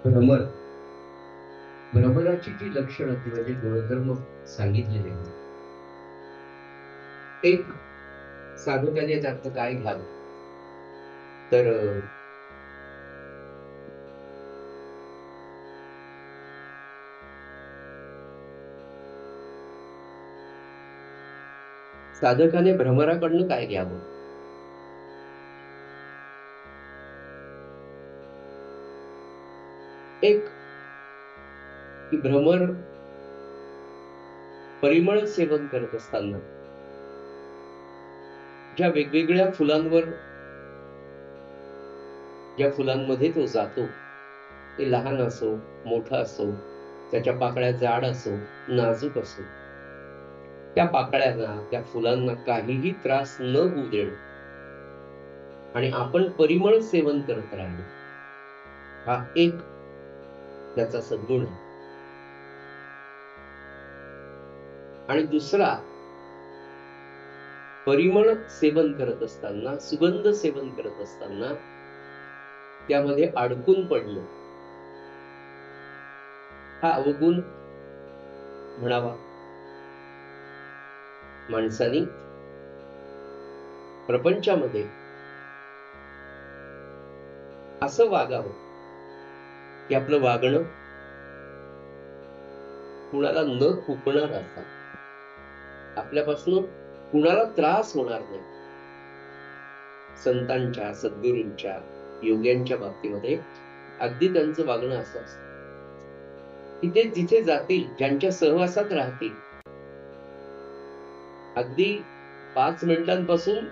भ्रमर भ्रमराची जी लक्षणं किंवा जे गुणधर्म सांगितलेले आहेत, एक साधकाने त्यातलं काय घ्यावं तर साधकाने भ्रमराकडनं काय घ्यावं. एक की भ्रमर परिमळ सेवन करत असताना ज्या वेगवेगळ्या फुलांवर ज्या फुलांमध्ये तो जातो, ते लहान असो मोठा असो, त्याच्या पाकळ्या जाड असो नाजूक असो, त्या पाकळ्यांना त्या फुलांना काहीही त्रास न होऊ देणं आणि आपण परिमळ सेवन करत राहणं, हा एक त्याचा सद्गुण आहे. आणि दुसरा, परिमळ सेवन करत असताना, सुगंध सेवन करत असताना त्यामध्ये अडकून पडणं, हा अवगुण म्हणावा. माणसानी प्रपंचामध्ये असं वागावं की आपलं वागणं कुणाला न खुपणार असा, आपल्यापासून कुणाला त्रास होणार नाही. संतांच्या, सद्गुरूंच्या, योग्यांच्या बाबतीमध्ये अगदी त्यांचं वागणं असं असतं की ते जिथे जातील, ज्यांच्या सहवासात राहतील, अगदी 5 मिनिटांपासून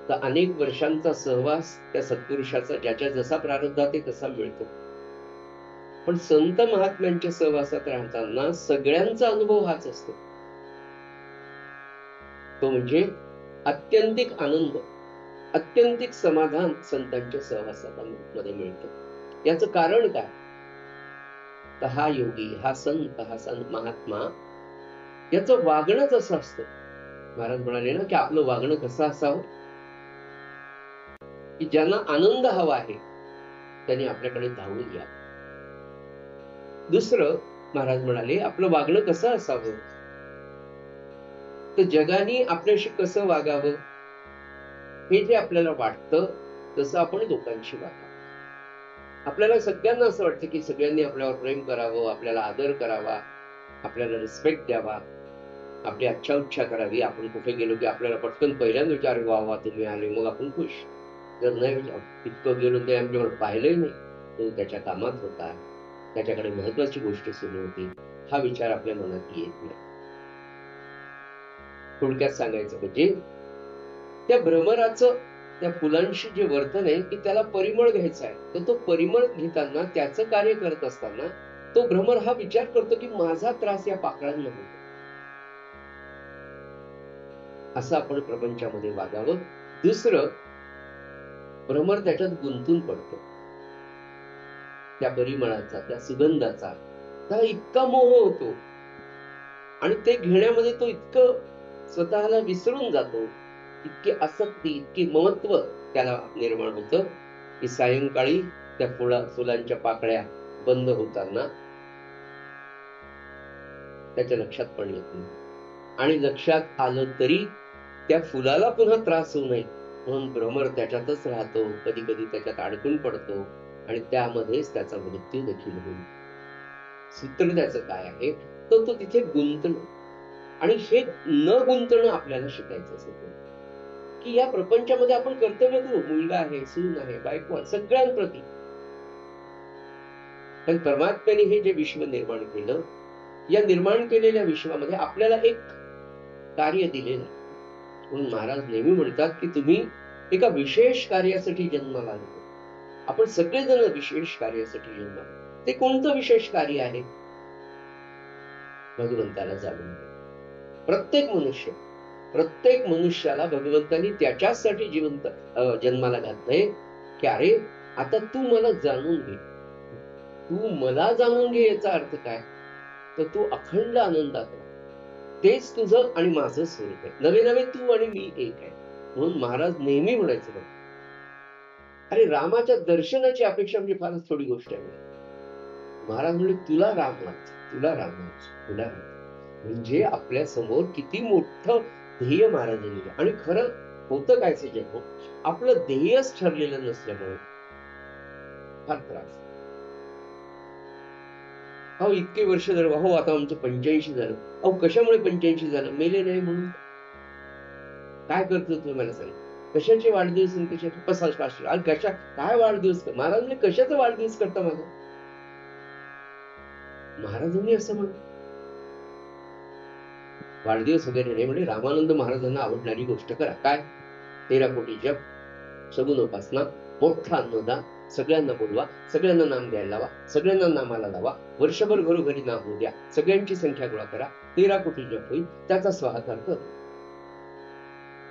तर अनेक वर्षांचा सहवास त्या सत्पुरुषाचा ज्याच्या जसा प्रारब्ध आहे तसा मिळतो. पण संत महात्म्यांच्या सहवासात राहताना सगळ्यांचा अनुभव हाच असतो, तो म्हणजे आत्यंतिक आनंद, आत्यंतिक समाधान संतांच्या सहवासामध्ये मिळतं. याचं कारण काय? तर हा योगी, हा संत, हा संत महात्मा याचं वागणंच असं असतं. महाराज म्हणाले ना की आपलं वागणं कसं असावं, की ज्यांना आनंद हवा आहे त्यांनी आपल्याकडे धावून या. दुसरं महाराज म्हणाले आपलं वागणं कसं असावं, तर जगाने आपल्याशी कसं वागावं हे जे आपल्याला वाटतं तसं आपण लोकांशी वागावं. आपल्याला सगळ्यांना असं वाटतं की सगळ्यांनी आपल्यावर प्रेम करावं, आपल्याला आदर करावा, आपल्याला रिस्पेक्ट द्यावा, आपली अच्छा उच्छा करावी. आपण कुठे गेलो की आपल्याला पटकन पहिल्यांदा विचार, वा वा तुम्ही आले, मग आपण खुश. जर नाही इतकं गेलो ते आमच्याकडे पाहिलंही नाही, तो त्याच्या कामात होता, त्याच्याकडे महत्वाची गोष्ट सुरू होती, हा विचार आपल्या मनात येत नाही. थोडक्यात सांगायचं म्हणजे त्या भ्रमराचं त्या फुलांशी जे वर्तन आहे की त्याला परिमळ घ्यायचा आहे, तर तो परिमळ घेताना त्याचं कार्य करत असताना तो भ्रमर हा विचार करतो की माझा त्रास या पाकळ्यांना होतो. असं आपण प्रपंचामध्ये वागावं. दुसरं, भ्रमर त्याच्यात गुंतून पडतो, त्या परिमळाचा, त्या सुगंधाचा त्याला इतका मोह होतो आणि ते घेण्यामध्ये तो इतकं स्वतःला विसरून जातो, इतकी आसक्ती, इतकी महत्व त्याला निर्माण होतं की सायंकाळी त्या फुलांच्या पाकळ्या बंद होताना त्याच्या लक्षात पण येत नाही. आणि लक्षात आलं तरी त्या फुलाला पुन्हा त्रास होऊ नये म्हणून भ्रमर त्याच्यातच राहतो, कधी कधी त्याच्यात अडकून पडतो आणि त्यामध्येच त्याचा मृत्यू देखील होईल. सूत्र त्याचं काय आहे, तर तो तिथे गुंतणं. आणि हे न गुंतणं आपल्याला शिकायचं असतं की या प्रपंचामध्ये आपण कर्तव्य करू, मुलगा आहे, सून आहे, बायको आहे, सगळ्यांप्रती. पण परमात्म्याने हे जे विश्व निर्माण केलं, या निर्माण केलेल्या विश्वामध्ये आपल्याला एक कार्य दिलेलं आहे. म्हणून महाराज नेहमी म्हणतात की तुम्ही एका विशेष कार्यासाठी जन्माला आले. आपण सगळेजण विशेष कार्यासाठी जन्माला. ते कोणतं विशेष कार्य आहे? भगवंताला जाणून घ्या. प्रत्येक मनुष्याला भगवंतानी त्याच्यासाठी जन्माला घातलंय की अरे आता तू मला जाणून घे. तू मला जाणून घे याचा अर्थ काय, तर तू अखंड आनंदात राहा. तेच तुझं आणि माझं स्वरूप आहे. नवे नवे तू आणि मी एक आहे. म्हणून महाराज नेहमी म्हणायचं बघ, अरे रामाच्या दर्शनाची अपेक्षा म्हणजे फारच थोडी गोष्ट आहे. महाराज म्हणजे तुला राम व्हायचं, तुला राम व्हायचं, तुला राम. म्हणजे आपल्या समोर किती मोठं ध्येय महाराजांनी. आणि खरं होतं काय जन्म, आपलं ध्येयच ठरलेलं नसल्यामुळे फार त्रास. अहो इतके वर्ष झालं, अहो आता आमचं 85 झालं. अहो कशामुळे 85 झालं? मेले नाही म्हणून. काय करतो तुम्ही मला सांग. कशाचे वाढदिवस आणि कशाचे कशा काय वाढदिवस महाराज म्हणजे कशाचा वाढदिवस करता माझा? महाराजांनी असं म्हण वाढदिवस वगैरे नाही म्हणजे रामानंद महाराजांना आवडणारी गोष्ट करा. काय? 13 कोटी जप, सगुण उपासना, मोठा अन्नदान, सगळ्यांना बोलवा, सगळ्यांना नाम द्यायला लावा, सगळ्यांना नामाला लावा, वर्षभर घरोघरी नाम होऊ द्या, सगळ्यांची संख्या गोळा करा, 13 कोटी जप होईल, त्याचा स्वाहाकार कर.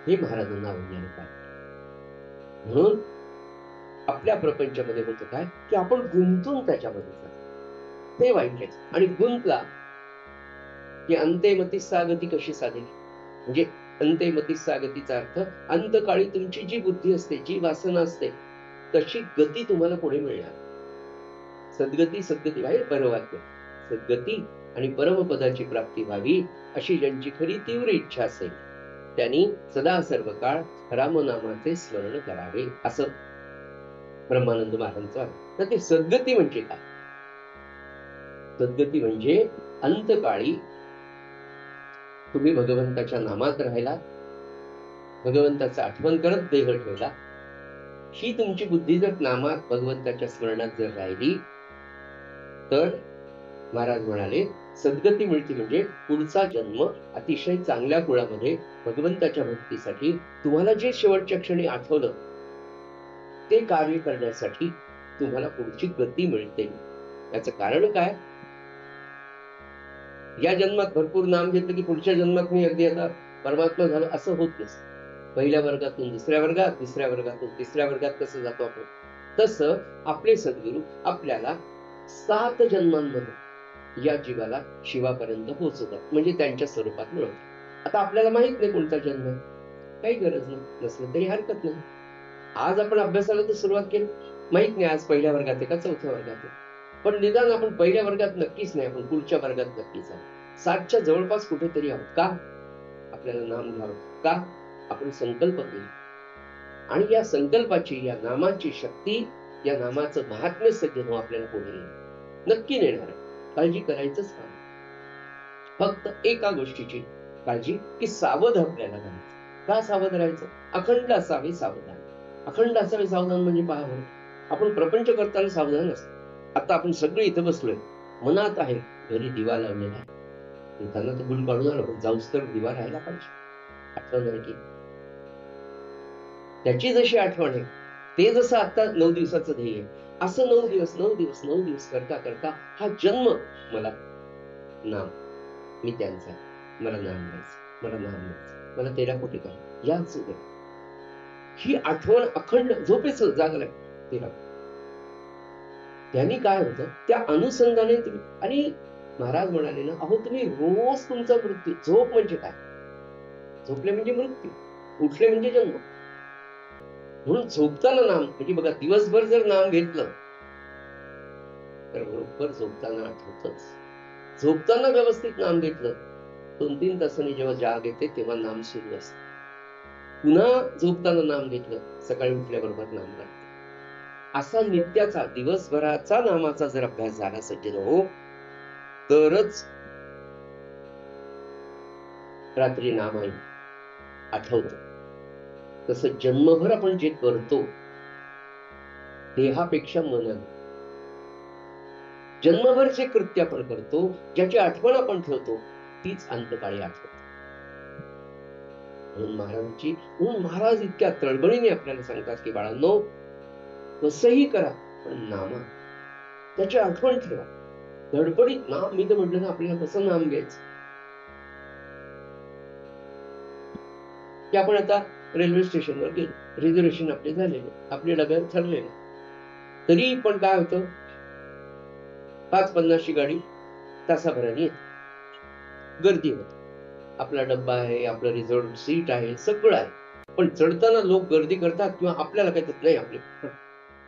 हे महाराजांना आवडणारे काय. म्हणून आपल्या प्रपंचामध्ये होतं काय की आपण गुंतून त्याच्यामध्ये जातो. ते वाईट आहे. आणि गुंतला की अंतेमती सागती कशी साधेल. म्हणजे अंतेमती सागतीचा अर्थ अंतकाळी तुमची जी बुद्धी असते, जी वासना असते, तशी गती तुम्हाला पुढे मिळणार. सद्गती सद्गती आहे परवाक्य. सद्गती आणि परमपदाची प्राप्ती व्हावी अशी ज्यांची खरी तीव्र इच्छा असेल त्यांनी सदा सर्व काळ रामनामाचे स्मरण करावे असं ब्रह्मानंद महाराजांचं आहे. तर ते सद्गती म्हणजे काय? सद्गती म्हणजे अंतकाळी तुम्ही भगवंताच्या नामात राहिला, भगवंताचं आठवण करत देह ठेवला, ही तुमची बुद्धी जर नामात भगवंताच्या स्मरणात जर राहिली तर महाराज म्हणाले सद्गती मिळते. म्हणजे पुढचा जन्म अतिशय चांगल्या कुळामध्ये भगवंताच्या भक्तीसाठी तुम्हाला जे शेवटच्या क्षणी आठवलं ते कार्य करण्यासाठी तुम्हाला पुढची गती मिळते. याचं कारण काय? या जन्मात भरपूर नाम घेतलं की पुढच्या जन्मात मी अगदी आता परमात्मा झालो असं होत नसतं. पहिल्या वर्गातून दुसऱ्या वर्गात, दुसऱ्या वर्गातून तिसऱ्या वर्गात कसं जातो आपण, तसं आपले सद्गुरू आपल्याला 7 जन्मांमध्ये या जीवाला शिवापर्यंत पोहोचवतात. म्हणजे त्यांच्या स्वरूपात मिळवतात. आता आपल्याला माहित नाही कोणता जन्म आहे, काही गरज नाही, नसलं तरी हरकत नाही. आज आपण अभ्यासाला तर सुरुवात केली, माहित नाही आज पहिल्या वर्गात आहे का चौथ्या वर्गात आहे, पण निदान आपण पहिल्या वर्गात नक्कीच नाही, आपण पुढच्या वर्गात नक्कीच आहोत. 7च्या जवळपास कुठेतरी आहोत. का? आपल्याला नाम घ्यावं. का? आपण संकल्प केले आणि या संकल्पाची, या नामाची शक्ती, या नामाचं महात्म्य सज्जन आपल्याला पुढे नक्की नेणार आहे. काळजी करायचंच काम. फक्त एका गोष्टीची काळजी की सावध आपल्याला राहायचं. का सावध राहायचं? अखंड असावे सावधान. अखंड असावे सावधान म्हणजे पहा बरं, आपण प्रपंच करताना सावधान असतो. आता आपण सगळे इथं बसलोय, मनात आहे घरी दिवा लावलेला आहे, येताना तर गुल काढून आलो, पण जाऊच तर दिवा राहायला पाहिजे. आठवण आहे की त्याची जशी आठवण आहे, ते जसं आता 9 दिवसाचं ध्येय आहे, असं 9 दिवस करता करता हा जन्म मला नाम, मी त्यांचा, मला नाम द्यायचं, मला नाम द्यायचं, मला 13 कोटी काय याच ही आठवण अखंड झोपेच जागलाय 13. त्यांनी काय होतं, त्या अनुषंगाने तुम्ही, आणि महाराज म्हणाले ना, अहो तुम्ही रोज तुमचा मृत्यू, झोप म्हणजे काय? झोपले म्हणजे मृत्यू, उठले म्हणजे जन्म. म्हणून झोपताना नाम, म्हणजे बघा दिवसभर जर नाम घेतलं तर बरोबर झोपताना आठवतच. झोपताना व्यवस्थित नाम घेतलं, 2-3 तासांनी जेव्हा जाग येते तेव्हा नाम सुरू असतं. पुन्हा झोपताना नाम घेतलं, सकाळी उठल्याबरोबर नाम लागतं. असा नित्याचा दिवसभराचा नामाचा जर अभ्यास झाला सज्जन हो, तरच रात्री नाम आठवत. तसं जन्मभर आपण जे करतो देहापेक्षा मनाने, जन्मभर जे कृत्य आपण करतो, ज्याची आठवण आपण ठेवतो, तीच अंतकाळी आठवत. म्हणून महाराज इतक्या तळमळीने आपल्याला सांगतात की बाळांनो, कसंही करा पण नामा त्याची आठवण ठेवा. धडपडीत नाम, मी तर म्हटलं ना आपल्याला कसं नाम घ्यायचं, की आपण आता रेल्वे स्टेशनवर गेलो, रिझर्वेशन आपले झालेले, आपले डब्यात ठरलेले, तरी पण काय होतं, 5:50ची गाडी तासाभराने येते, गर्दी होते. आपला डब्बा आहे, आपलं रिझर्व्ड सीट आहे, सगळं आहे, पण चढताना लोक गर्दी करतात किंवा आपल्याला काही नाही, आपले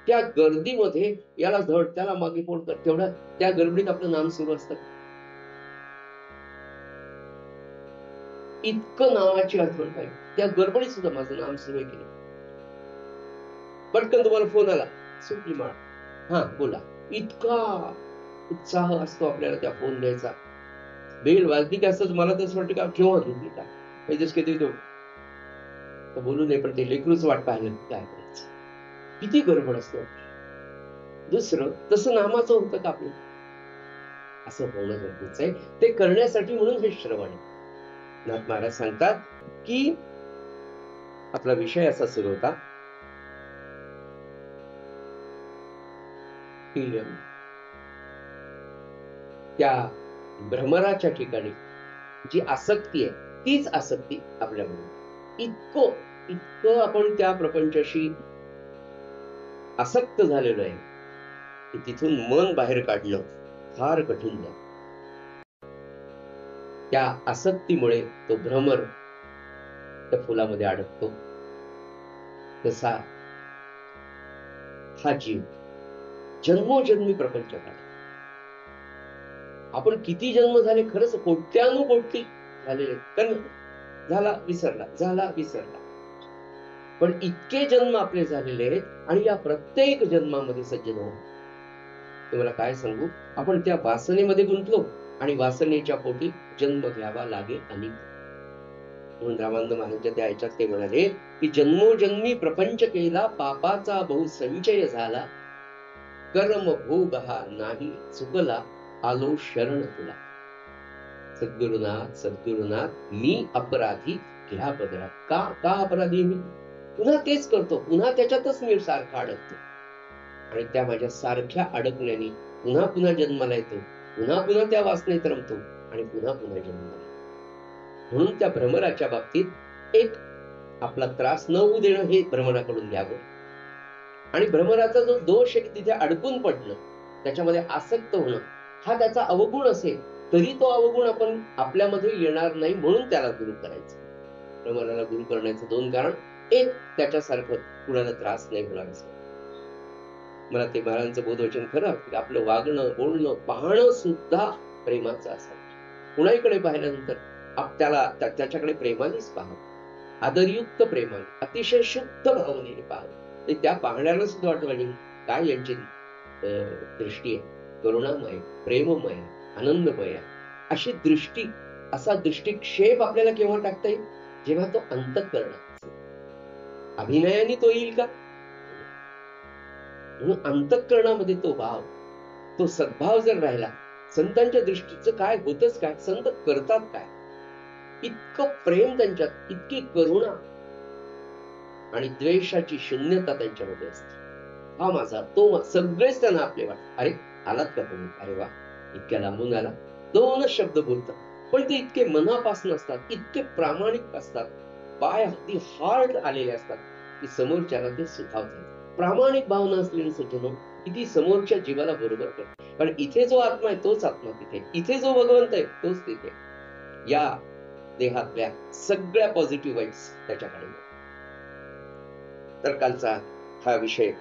त्या गर्दीमध्ये याला धड त्याला मागे फोन कर, तेवढ्या त्या गडबडीत आपलं नाम सुरू असतं. इतकं नावाची आठवण पाहिजे, त्या गडबडीत सुद्धा माझं नाम सुरू केलं. पटकन तुम्हाला फोन आला, सुटली माळ, हा बोला. इतका उत्साह असतो आपल्याला त्या फोन द्यायचा. बेल वाजली की असंच मला तसं वाटतं का केव्हा झोपली काय कधी तो बोलू नये, पण ते लेकरूच वाट पाहिलं काय करायचं. किती गडबड असतो. दुसरं तसं नामाचं होतं का आपलं, असं होणं गरजेचं आहे. ते करण्यासाठी म्हणून हे श्रवण आहे. नाथ महाराज सांगतात की आपला विषय असा सुरू होता की त्या भ्रमराच्या ठिकाणी जी आसक्ती आहे तीच आसक्ती आपल्यामध्ये. इतकं आपण त्या प्रपंचाशी आसक्त झालेलो आहे की तिथून मन बाहेर काढणं फार कठीण आहे. त्या आसक्तीमुळे तो भ्रमर त्या फुलामध्ये अडकतो. तसा हा जीव जन्मोजन्मी प्रपंच झाला. आपण किती जन्म झाले खरंच कोट्यानुकोटी झालेले, कारण झाला विसरला. पण इतके जन्म आपले झालेले आहेत आणि या प्रत्येक जन्मामध्ये सज्जन होऊ. तुम्हाला काय सांगू, आपण त्या वासनेमध्ये गुंतलो आणि वासनेच्या पोटी जन्म घ्यावा लागेल. आणि म्हणून रामानंद महाराजांच्या त्या ह्याच्यात ते म्हणाले की जन्मोजन्मी प्रपंच केला, पापाचा बहुसंचय झाला, कर्म भोग हा नाही चुकला, आलो शरण तुला. सद्गुरुनाथ मी अपराधी घ्या पदरा. का अपराधी मी? पुन्हा तेच करतो, पुन्हा त्याच्यातच मी सारखा अडकतो आणि त्या माझ्या सारख्या अडकण्याने पुन्हा पुन्हा जन्माला येतो, पुन्हा त्या वासनेत रमतो आणि पुन्हा जन्माला. म्हणून त्या भ्रमराच्या बाबतीत एक आपला त्रास न होऊ देणं हे भ्रमराकडून घ्यावं. आणि भ्रमराचा जो दोष आहे तिथे अडकून पडणं, त्याच्यामध्ये आसक्त होणं, हा त्याचा अवगुण असेल तरी तो अवगुण आपण आपल्यामध्ये येणार नाही म्हणून त्याला गुरु करायचं. भ्रमराला गुरु करण्याचं दोन कारण, एक त्याच्यासारखं कुणाला त्रास नाही होणार असं. मला ते महाराजांचं बोधवचन खरं की आपलं वागणं बोलणं पाहणं सुद्धा प्रेमाचं असावं. कुणाकडे पाहिल्यानंतर त्याच्याकडे प्रेमानेच पाहावं, आदरयुक्त प्रेमाने, अतिशय शुद्ध भावनेने पाहावं. त्या पाहण्याला सुद्धा वाटतं पाहिजे काय यांची दृष्टी आहे, करुणामय, प्रेममय, आनंदमय. अशी दृष्टी, असा दृष्टिक्षेप आपल्याला केव्हा टाकता येईल, जेव्हा तो अंतःकरणात. अभिनयाने तो येईल का? म्हणून अंतःकरणामध्ये तो भाव, तो सद्भाव जर राहिला, संतांच्या दृष्टीचं काय होतच काय, संत करतात काय, इतकं प्रेम त्यांच्यात, इतकी करुणा आणि द्वेषाची शून्यता त्यांच्यामध्ये असते. हा माझा तो सगळेच त्यांना आपले वाटत. अरे आलात का तुम्ही, अरे वा इतक्या लांबून आला. दोनच शब्द बोलतात पण ते इतके मनापासून असतात, इतके प्रामाणिक असतात, पाय अगदी हार्ड आलेले असतात की समोरच्याला ते सुखावतात. प्रामाणिक भावना असलेली सज्जनो किती समोरच्या जीवाला बरोबर करते. पण इथे जो आत्मा आहे तोच आत्मा तिथे, इथे जो भगवंत आहे तोच तिथे. या देहातल्या सगळ्या पॉझिटिव्ह वाईब्स त्याच्याकडे. तर कालचा हा विषय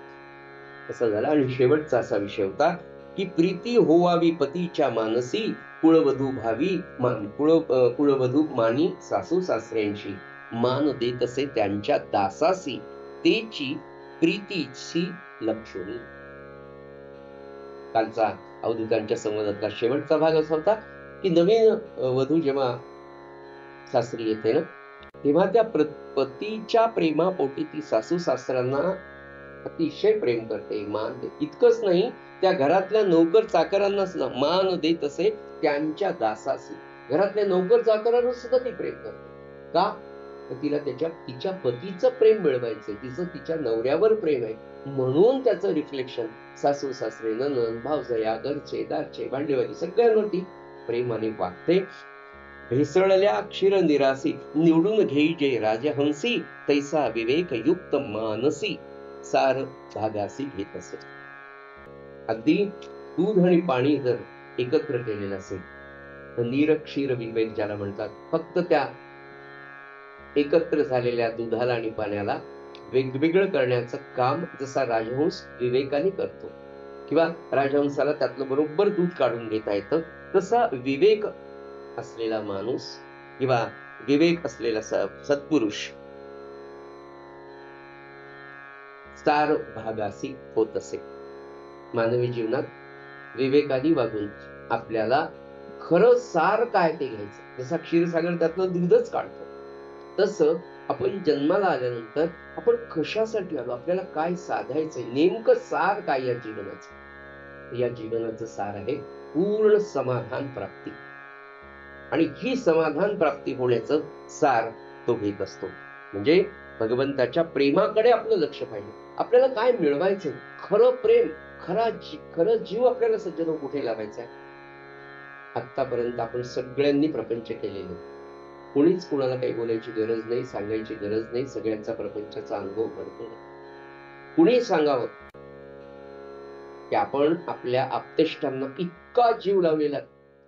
असा झाला आणि शेवटचा असा विषय होता की प्रीती होवावी पतीच्या मानसी, कुळवधू भावी कुळवधू मानी सासू सासऱ्यांशी, मान देत असे त्यांच्या दासासी, तेची प्रीतीची लक्षणी. कालचा अवधूतांच्या संवादातला शेवटचा भाग असा होता की नवीन वधू जेव्हा सासरी येते ना, तेव्हा त्या पतीच्या प्रेमापोटी ती सासू सासऱ्यांना अतिशय प्रेम करते, मान देते. इतकंच नाही, त्या घरातल्या नोकर चाकरांना सुद्धा मान देत असे त्यांच्या दासासी. घरातल्या नोकर चाकरांना सुद्धा ती प्रेम करते. का? तिला तिच्या पतीचं प्रेम मिळवायचंय, तिचं तिच्या नवऱ्यावर प्रेम आहे म्हणून त्याचं रिफ्लेक्शन सासू सासरे, नणंद, भावजया, घरचे दारचे भांडेवाली सगळ्यांवरती प्रेमाने वागते. भेसळल्या क्षीर निरासी, निवडून घेई जे राजहंसी, तैसा विवेक युक्त मानसी, सार भागासी घेत असे. अगदी दूध आणि पाणी जर एकत्र केलेलं असेल तर नीर क्षीर विवेक ज्याला म्हणतात, फक्त त्या एकत्र झालेल्या दुधाला आणि पाण्याला वेगवेगळं करण्याचं काम जसा राजहंस विवेकाने करतो किंवा राजहंसाला त्यातलं बरोबर दूध काढून घेता येतं, तसा विवेक असलेला माणूस किंवा विवेक असलेला सत्पुरुष सार भागासी होत असे. मानवी जीवनात विवेकाने वागून आपल्याला खरं सार काय ते घ्यायचं. जसा क्षीरसागर त्यातलं दूधच काढतो, तसं आपण जन्माला आल्यानंतर आपण कशासाठी आलो, आपल्याला काय साधायचंय, नेमकं सार काय या जीवनाचं. या जीवनाचं सार आहे पूर्ण समाधान प्राप्ती. आणि ही समाधान प्राप्ती होण्याचं सार तो घेत असतो. म्हणजे भगवंताच्या प्रेमाकडे आपलं लक्ष पाहिजे. आपल्याला काय मिळवायचंय, खरं प्रेम, खरं जीव आपल्याला सज्जन कुठे लावायचा आहे. आतापर्यंत आपण सगळ्यांनी प्रपंच केलेले, कोणीच कोणाला काही बोलायची गरज नाही, सांगायची गरज नाही. सगळ्यांचा प्रपंचाचा अनुभव भरपूर. कुणी सांगावं की आपण आपल्या आप्तेष्टांना इतका जीव लावलेला,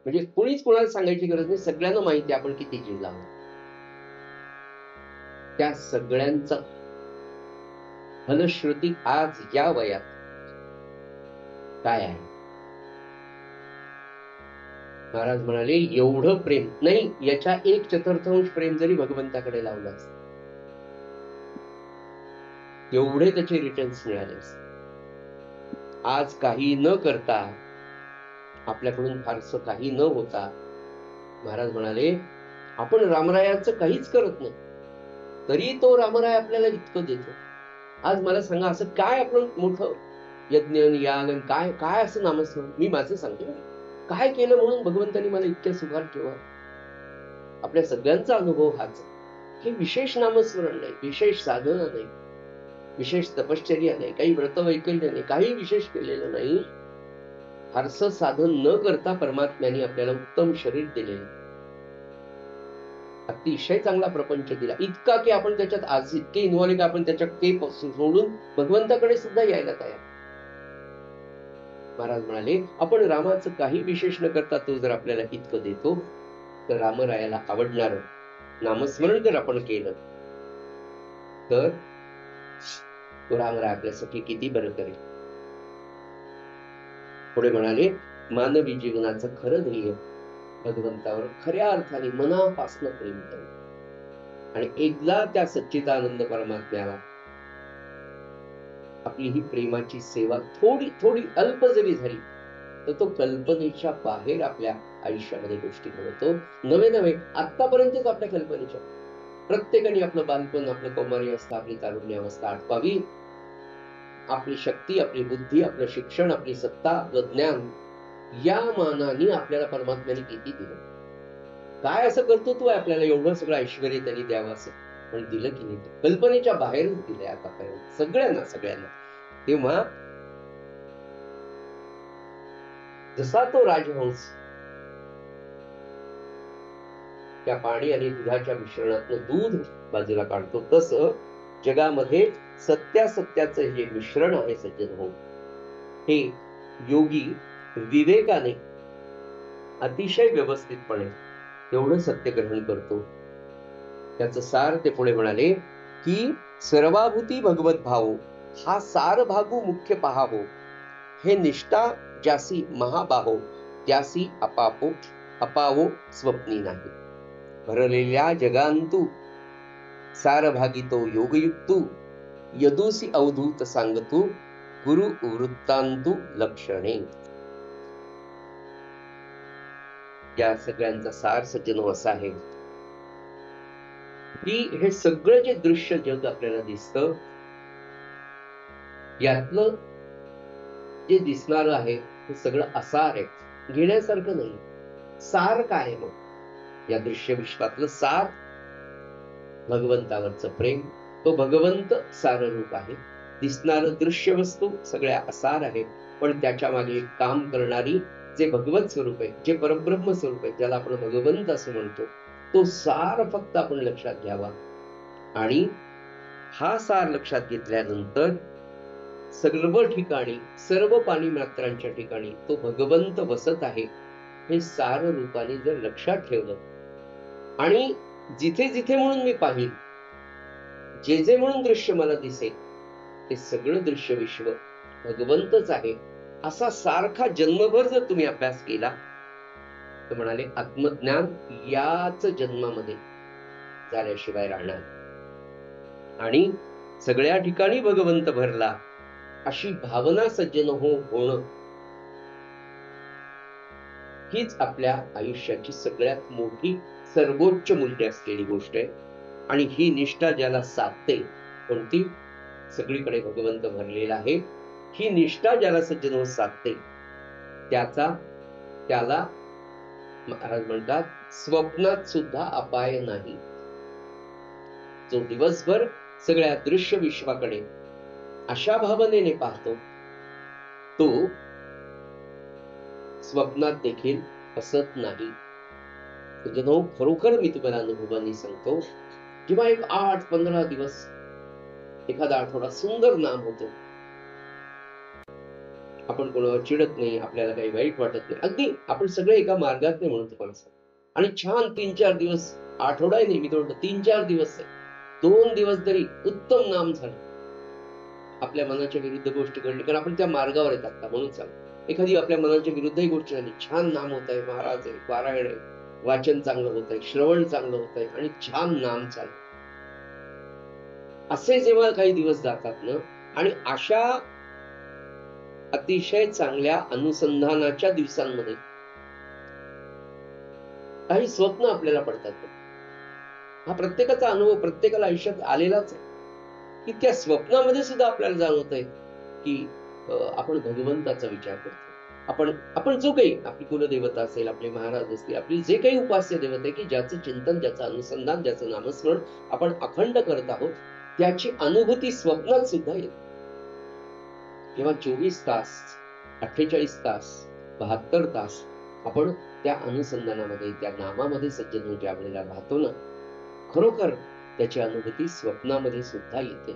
म्हणजे कुणीच कोणाला सांगायची गरज नाही. सगळ्यांना माहिती आपण किती जीव लावला. त्या सगळ्यांचा फलश्रुती आज या वयात काय आहे. महाराज म्हणाले, एवढं प्रेम नाही, याच्या 1/4 प्रेम जरी भगवंताकडे लावलं असतं, एवढे त्याचे रिटर्न्स मिळाले असते. आज काही न करता, आपल्याकडून फारसं काही न होता, महाराज म्हणाले आपण रामरायाचं काहीच करत नाही, तरी तो रामराय आपल्याला इतकं देतो. आज मला सांगा, असं काय आपण मोठं यज्ञ याग काय काय असं नामस्मरण, मी माझं सांगतो, काय केलं म्हणून भगवंतानी मला इतक्या सुखात ठेवा. आपल्या सगळ्यांचा अनुभव हाच. हे विशेष नामस्मरण नाही, विशेष साधना नाही, विशेष तपश्चर्या नाही, काही व्रत वैकल्य नाही, काही विशेष केलेलं नाही. फारसं साधन न करता परमात्म्याने आपल्याला उत्तम शरीर दिलेलं, अतिशय चांगला प्रपंच दिला, इतका की आपण त्याच्यात आज इतके इन्व्हॉल्व की आपण त्याच्यात ते सोडून भगवंताकडे सुद्धा यायला तयार. महाराज म्हणाले, आपण रामाचं काही विशेष न करता तो जर आपल्याला इतकं देतो, तर रामरायाला आवडणार नामस्मरण जर आपण केलं तर तो रामराय आपल्यासाठी किती बरं करेल. पुढे म्हणाले, मानवी जीवनाचं खरं ध्येय भगवंतावर खऱ्या अर्थाने मनापासून प्रेम करणं, आणि एकदा त्या सच्चिदानंद परमात्म्याला आपली ही प्रेमाची सेवा थोडी थोडी अल्प जरी झाली, तर तो कल्पनेच्या बाहेर आपल्या आयुष्यामध्ये गोष्टी घडवतो. नवे नवे आतापर्यंतच आपल्या कल्पनेच्या, प्रत्येकाने आपलं बालपण, आपलं कौमार्य अवस्था, आपली तारुण्य अवस्था आटवावी. आपली शक्ती, आपली बुद्धी, आपलं शिक्षण, आपली सत्ता, आपलं ज्ञान, या मानाने आपल्याला परमात्म्याने किती दिलं. काय असं कर्तृत्व आहे आपल्याला एवढं सगळं ऐश्वर्य त्यांनी द्यावं असं, पण दिलं की नाही, कल्पनेच्या बाहेरच दिलंय आतापर्यंत सगळ्यांना सगळ्यांना. तेव्हा जसा तो राजहंस त्या पाणी आणि दुधाच्या मिश्रणातलं दूध बाजूला काढतो, तसं जगामध्ये सत्याचं हे मिश्रण आहे सज्जन हो, हे योगी विवेकाने अतिशय व्यवस्थितपणे एवढं सत्य ग्रहण करतो. त्याचं सार ते पुढे म्हणाले की सर्वाभूती भगवत भावो, हा सार भागू मुख्य पहावो, हे निष्ठा ज्यासी महाबाहो, त्यासी अपावो स्वप्नी नाही. भरलेल्या जगांतू सार भागितो योगयुक्तू, यदुसी अवधूत सांगतू, गुरु वृत्तांतू लक्षणे. या सगळ्यांचा सार सज्जन असा आहे की हे सगळं जे दृश्य जग आपल्याला दिसतं, यातलं जे दिसणारं आहे हे सगळं असार आहे, घेण्यासारखं नाही. सार काय मग या दृश्य विश्वातलं सार? भगवंतावरचं प्रेम, तो भगवंत सार रूप आहे. दिसणारं दृश्य वस्तू सगळ्या असार आहे, पण त्याच्या मागे काम करणारी जे भगवत स्वरूप आहे, जे परब्रह्म स्वरूप आहे, ज्याला आपण भगवंत असं म्हणतो, तो सार फक्त आपण लक्षात घ्यावा. आणि हा सार लक्षात घेतल्यानंतर सर्व ठिकाणी, सर्व पाणी मात्रांच्या ठिकाणी तो भगवंत वसत आहे हे सार रूपाने जर लक्षात ठेवलं, आणि जिथे जिथे म्हणून मी पाहिल जे जे म्हणून दृश्य मला दिसेल ते सगळं दृश्य विश्व भगवंतच आहे, असा सारखा जन्मभर जर तुम्ही अभ्यास केला तर म्हणाले आत्मज्ञान याच जन्मामध्ये झाल्याशिवाय राहणार, आणि सगळ्या ठिकाणी भगवंत भरला अशी भावना सज्जन होणं हीच आपल्या आयुष्याची सगळ्यात मोठी सर्वोच्च मूल्य असलेली गोष्ट आहे. आणि ही निष्ठा ज्याला साधते, कोणती? सगळीकडे भगवंत भरलेला आहे, ही निष्ठा ज्याला सज्जन साधते त्याला महाराज म्हणतात स्वप्नात सुद्धा अपाय नाही. जो दिवसभर सगळ्या दृश्य विश्वाकडे अशा भावनेने पाहतो तो स्वप्नात देखील हसत नाही. सज्जनो, खरोखर मी तुम्हाला अनुभवाने सांगतो, जेव्हा एक 8-15 दिवस एखादा आठवडा सुंदर नाम होतो, आपण कोणावर चिडत नाही, आपल्याला काही वाईट वाटत नाही, अगदी आपण सगळे एका मार्गात नाही म्हणून तुम्हाला सांग, आणि छान 3-4 दिवस, आठवडा नाही, मी म्हणतो 3-4 दिवस आहे, 2 दिवस जरी उत्तम नाम झालं, आपल्या मनाच्या विरुद्ध गोष्टी घडली, कारण आपण त्या मार्गावर येतात का म्हणून सांग, एखादी आपल्या मनाच्या विरुद्धही गोष्ट झाली, छान नाम होत आहे, महाराज आहे, पारायण आहे, वाचन चांगलं होत आहे, श्रवण चांगलं होत आहे, आणि छान नाम चालू, असे जेव्हा काही दिवस जातात ना, आणि अशा अतिशय चांगल्या अनुसंधानाच्या दिवसांमध्ये काही स्वप्न आपल्याला पडतात. हा प्रत्येकाचा अनुभव प्रत्येकाला आयुष्यात आलेलाच आहे, की त्या स्वप्नामध्ये सुद्धा आपल्याला जाणवत आहे की आपण भगवंताचा विचार करतो. आपण जो काही आपली कुलदेवता असेल, आपले महाराज असतील, आपली जे काही उपास्य देवता आहे, की ज्याचं चिंतन, ज्याचं अनुसंधान, ज्याचं नामस्मरण आपण अखंड करत आहोत, त्याची अनुभूती स्वप्नात सुद्धा येते. जेव्हा 24 तास, 48 तास, 72 तास आपण त्या अनुसंधानामध्ये, त्या नामामध्ये सज्जन ज्या वेळेला राहतो ना, खरोखर त्याची अनुभूती स्वप्नामध्ये सुद्धा येते.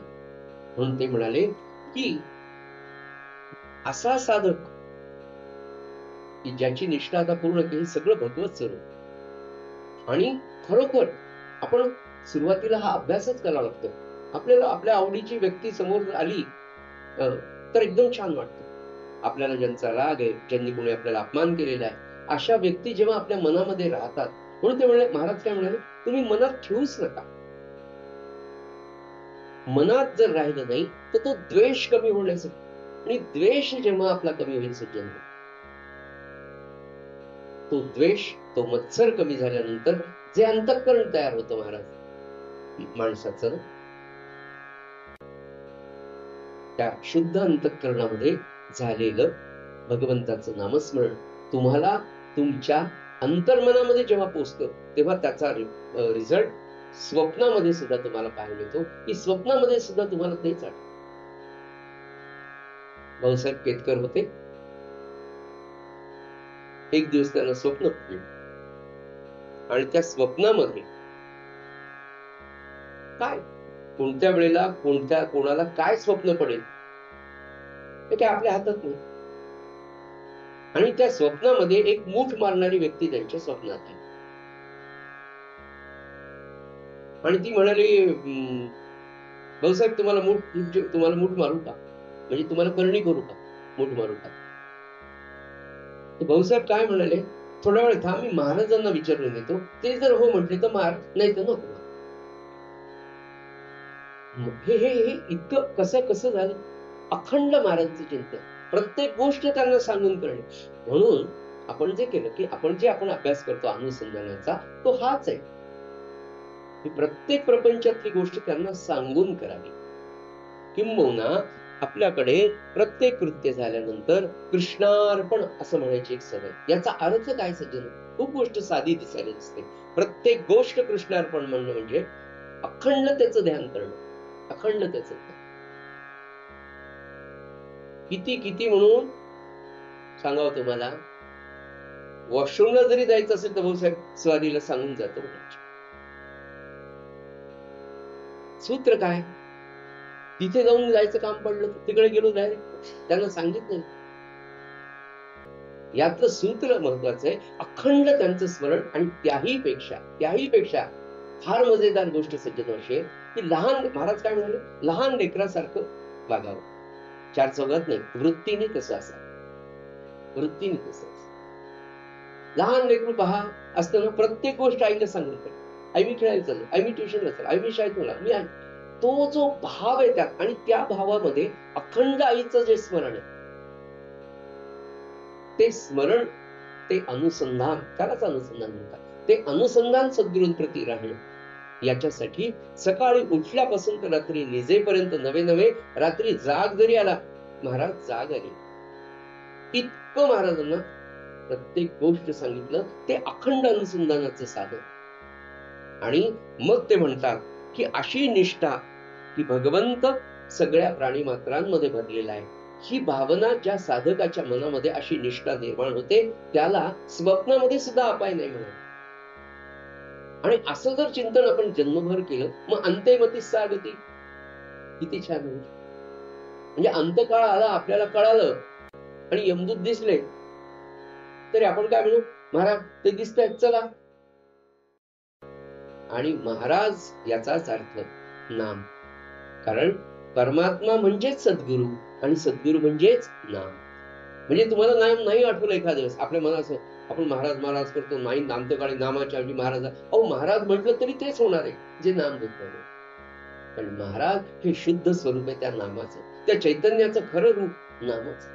म्हणून ते म्हणाले की असा साधक की ज्याची निष्ठा आता पूर्ण केली, सगळं भगवत स्वरूप, आणि खरोखर आपण सुरुवातीला हा अभ्यासच करावा लागतो. आपल्याला आपल्या आवडीची व्यक्ती समोर आली तर एकदम छान वाटतं. आपल्याला ज्यांचा राग आहे, ज्यांनी कोणी आपल्याला अपमान केलेला आहे, अशा व्यक्ती जेव्हा आपल्या मनामध्ये राहतात, म्हणून ते म्हणाले, महाराज काय म्हणाले, तुम्ही मनात ठेवूच नका. मनात जर राहिलं नाही तर तो द्वेष कमी होण्यासाठी, आणि द्वेष जेव्हा आपला कमी होईल सज्जन, तो द्वेष, तो मत्सर कमी झाल्यानंतर जे अंतःकरण तयार होतं महाराज माणसाचं, त्या शुद्ध अंतःकरणामध्ये झालेलं भगवंताचं नामस्मरण तुम्हाला तुमच्या अंतर्मनामध्ये जेव्हा पोचतं, तेव्हा त्याचा रिझल्ट स्वप्नामध्ये सुद्धा तुम्हाला पाहायला मिळतो, की स्वप्नामध्ये सुद्धा तुम्हाला तेच आठवतं. भाऊसाहेब केतकर होते, एक दिवस त्यांना स्वप्न पडलं, आणि त्या स्वप्नामध्ये काय, कोणत्या वेळेला कोणाला काय स्वप्न पडेल हे काय आपल्या हातात नाही, आणि त्या स्वप्नामध्ये एक मूठ मारणारी व्यक्ती त्यांच्या स्वप्नात आहे, आणि ती म्हणाली, भाऊसाहेब तुम्हाला मूठ मारू का, म्हणजे तुम्हाला करणी करू का, मूठ मारू का? भाऊसाहेब काय म्हणाले, थोड्या वेळ थांब, मी महाराजांना विचारून येतो, ते जर हो म्हटले तर मार, नाही तर नको. हे इतकं कसं झालं, अखंड महाराजांचं चिंतन, प्रत्येक गोष्ट त्यांना सांगून करणे. म्हणून आपण जे केलं, की आपण अभ्यास करतो अनुसंधानाचा, तो हाच आहे की प्रत्येक प्रपंचातली गोष्ट त्यांना सांगून करावी. किंबहुना आपल्याकडे प्रत्येक कृत्य झाल्यानंतर कृष्णार्पण असं म्हणायची एक सवय. याचा अर्थ काय सज्जन? खूप गोष्ट साधी दिसायला दिसते. प्रत्येक गोष्ट कृष्णार्पण म्हणणं म्हणजे अखंड त्याचं ध्यान करणं, अखंड त्याचं किती म्हणून सांगावं तुम्हाला. वॉशरूमला जरी जायचं असेल तर भाऊसाहेब स्वारीला सांगून जातो. सूत्र काय? तिथे जाऊन जायचं काम पडलं, तिकडे गेलो डायरेक्ट, त्यांना सांगितलं. यातलं सूत्र महत्वाचं आहे, अखंड त्यांचं स्मरण. आणि त्याही पेक्षा फार मजेदार गोष्ट सज्जन अशी, की लहान, महाराज काय म्हणाले, लहान लेकरासारखं वागावं, चार चौघात नाही, वृत्तीने तसं असा, वृत्तीने तसं असं. लहान लेकरू पहा असताना प्रत्येक गोष्ट आईला सांगत, आई मी खेळायला चाललो, आई मी ट्युशनला चाललो, आई मी शाळेत मला, मी आई. तो जो भाव आहे त्यात, आणि त्या भावामध्ये अखंड आईचं जे स्मरण आहे, ते स्मरण, ते अनुसंधान, त्यालाच अनुसंधान म्हणतात, ते अनुसंधान सद्गुरूंप्रती राहणं. याच्यासाठी सकाळी उठल्यापासून तर रात्री निजेपर्यंत नवे नवे, रात्री जाग जरी आला, महाराज जाग आली, इतकं महाराजांना प्रत्येक गोष्ट सांगितलं, ते अखंड अनुसंधानाचं साधन. आणि मग ते म्हणतात की अशी निष्ठा की भगवंत सगळ्या प्राणी मात्रांमध्ये भरलेला आहे, ही भावना ज्या साधकाच्या मनामध्ये अशी निष्ठा निर्माण होते, त्याला स्वप्नामध्ये सुद्धा अपाय नाही म्हणत. आणि असं जर चिंतन आपण जन्मभर केलं, मग अंत्यमती सागती, किती छान होईल. म्हणजे अंतकाळ आला, आपल्याला कळालं आणि यमदूत दिसले, तरी आपण काय म्हणू, महाराज ते दिसतायत चला. आणि महाराज याचाच अर्थ नाम, कारण परमात्मा म्हणजेच सद्गुरू, आणि सद्गुरू म्हणजेच नाम. म्हणजे तुम्हाला नाम नाही आठवलं एखाद्या दिवस आपल्या मनात, आपण महाराज महाराज करतो, नाही नामतकाळी नामाच्या ऐवजी महाराज, अहो महाराज म्हटलं तरी तेच होणार आहे जे नाम घेतलं. पण महाराज हे शुद्ध स्वरूप आहे त्या नामाचं, त्या चैतन्याचं खरं रूप नामच.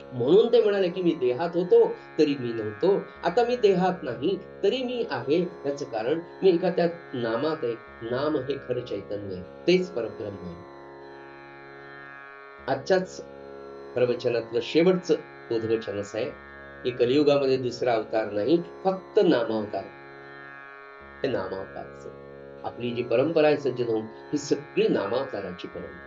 म्हणून ते म्हणाले की मी देहात होतो तरी मी नव्हतो, आता मी देहात नाही तरी मी आहे. याचं कारण मी एका त्या नामात आहे. नाम हे खरं चैतन्य आहे, तेच परब्रह्म आहे. आजच्याच प्रवचनातलं शेवटचं उद्वचन असं आहे की कलियुगामध्ये दुसरा अवतार नाही, फक्त नामावतार. हे नामावतारचं, आपली जी परंपरा आहे सज्जनो, ही सगळी नामावताराची परंपरा.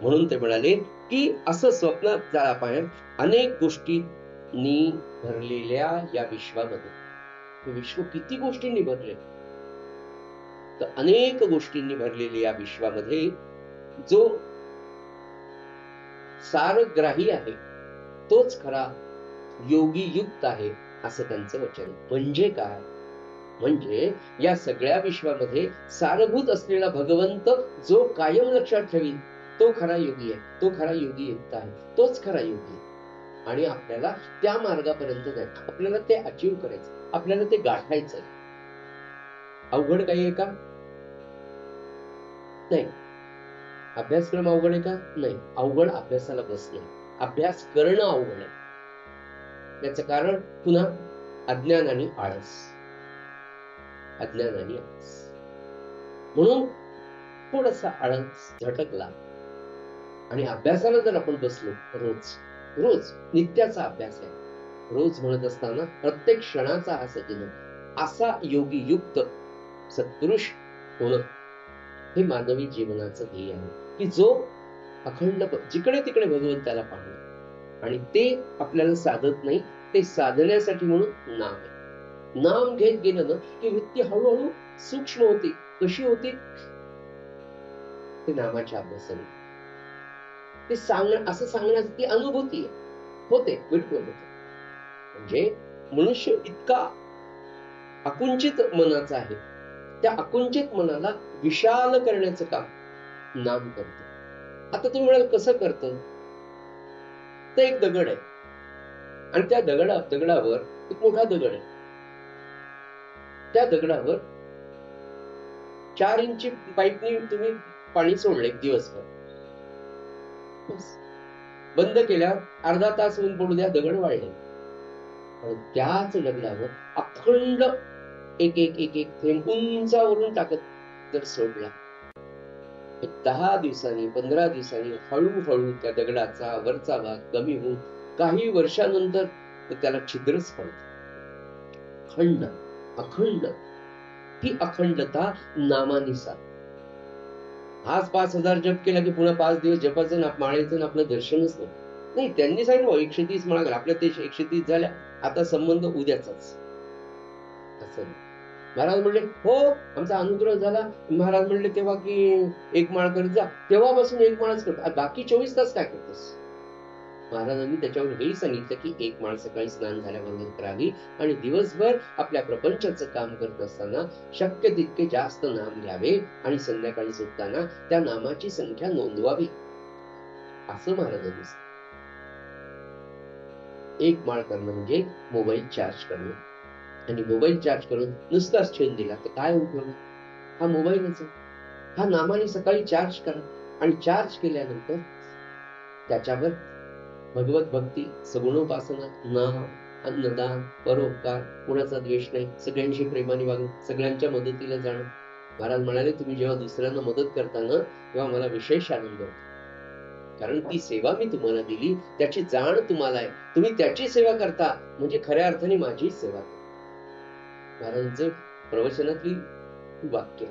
म्हणून ते म्हणाले की असं स्वप्नात आपण अनेक गोष्टींनी भरलेल्या या विश्वामध्ये, हे विश्व किती गोष्टींनी भरले, तर अनेक गोष्टींनी भरलेली या विश्वामध्ये जो सारग्राही आहे तोच खरा योगी युक्त आहे, असं त्यांचं वचन. म्हणजे काय, म्हणजे या सगळ्या विश्वामध्ये सारभूत असलेला भगवंत जो कायम लक्षात ठेवील, तो खरा योगी आहे, तो खरा योगी युक्त आहे, तोच खरा योगी आहे. आणि आपल्याला त्या मार्गापर्यंत जायचं, आपल्याला ते अचीव करायचं, आपल्याला ते गाठायचं. अवघड काही आहे का? नाही. अभ्यासक्रम अवघड आहे का? नाही. अवघड अभ्यासाला बसणे, अभ्यास करणं अवघड आहे. त्याचं कारण पुन्हा अज्ञान आणि आळस, अज्ञान आणि आळस. म्हणून थोडासा आळस झटकला आणि अभ्यासाला जर आपण बसलो, रोज रोज नित्याचा अभ्यास आहे, रोज म्हणत असताना प्रत्येक क्षणाचा हा सज्जन, असा योगी युक्त सत्पुरुष होणं हे मानवी जीवनाचं ध्येय आहे, की जो अखंड जिकडे तिकडे भगवंताला पाहणं. आणि ते आपल्याला साधत नाही, ते साधण्यासाठी म्हणून नाम आहे. नाम घेत गेलं ना की वृत्ती हळूहळू सूक्ष्म होती. कशी होती? ते नामाच्या अभ्यासाने, ते सांगणं, असं सांगण्याची ती अनुभूती होते, बिलकुल होते. म्हणजे मनुष्य इतका अकुंचित मनाचा आहे, त्या अकुंचित मनाला विशाल करण्याचं काम नाम करतं. आता तुम्ही म्हणाल कसं करतं? तर एक दगड आहे आणि त्या दगडावर एक मोठा दगड आहे, त्या दगडावर 4 इंची पाईपनी तुम्ही पाणी सोडले दिवसभर, बंद केल्यावर अर्धा तास ऊन पडू द्या, दगड वाळले. पण त्याच दगडावर अखंड एक एक एक एक थेंब उंचावरून टाकत जर सोडला, 10 दिवसांनी 15 दिवसांनी हळूहळू त्या दगडाचा वरचा भाग कमी होऊन काही वर्षानंतर त्याला छिद्रच पडत. अखंड अखंड, ही अखंडता नामानी साध. आज 5000 जप केला की पुन्हा 5 दिवस जपाचं ना माळेचं ना आपलं दर्शनच नाही. त्यांनी सांगितलं 130 माळा करा, आपल्या ते 130 झाल्या, आता संबंध उद्याचाच. असं महाराज म्हणले हो आमचा अनुग्रह झाला. महाराज म्हणले तेव्हा की 1 माळ करत जा, तेव्हापासून 1 माळच करतो, बाकी 24 तास काय करतोस? महाराजांनी त्याच्यावर हेही सांगितलं की एक माळ सकाळी स्नान झाल्याबरोबर करावी आणि दिवसभर आपल्या प्रपंचाचं काम करत असताना शक्य तितके जास्त नाम घ्यावे आणि संध्याकाळी झोपताना त्या नामाची संख्या नोंदवावी, असं महाराजांनी सांगितलं. एक माळ करणं म्हणजे मोबाईल चार्ज करणं, आणि मोबाईल चार्ज करून नुसताच ठेवून दिला तर काय उपयोग? हा मोबाईलच आहे. हा नामाने सकाळी चार्ज करा आणि चार्ज केल्यानंतर त्याच्यावर भगवत भक्ती, सगुणोपासना, नाम, अन्नदान, परोपकार, कुणाचा द्वेष नाही, सगळ्यांशी प्रेमाने वागणं, सगळ्यांच्या मदतीला जाणं. महाराज म्हणाले तुम्ही जेव्हा दुसऱ्यांना मदत करता ना तेव्हा मला विशेष आनंद होतो, कारण ती सेवा मी तुम्हाला दिली त्याची जाण तुम्हाला आहे, तुम्ही त्याची सेवा करता म्हणजे खऱ्या अर्थाने माझी सेवा करता. महाराजांचं प्रवचनातली वाक्य.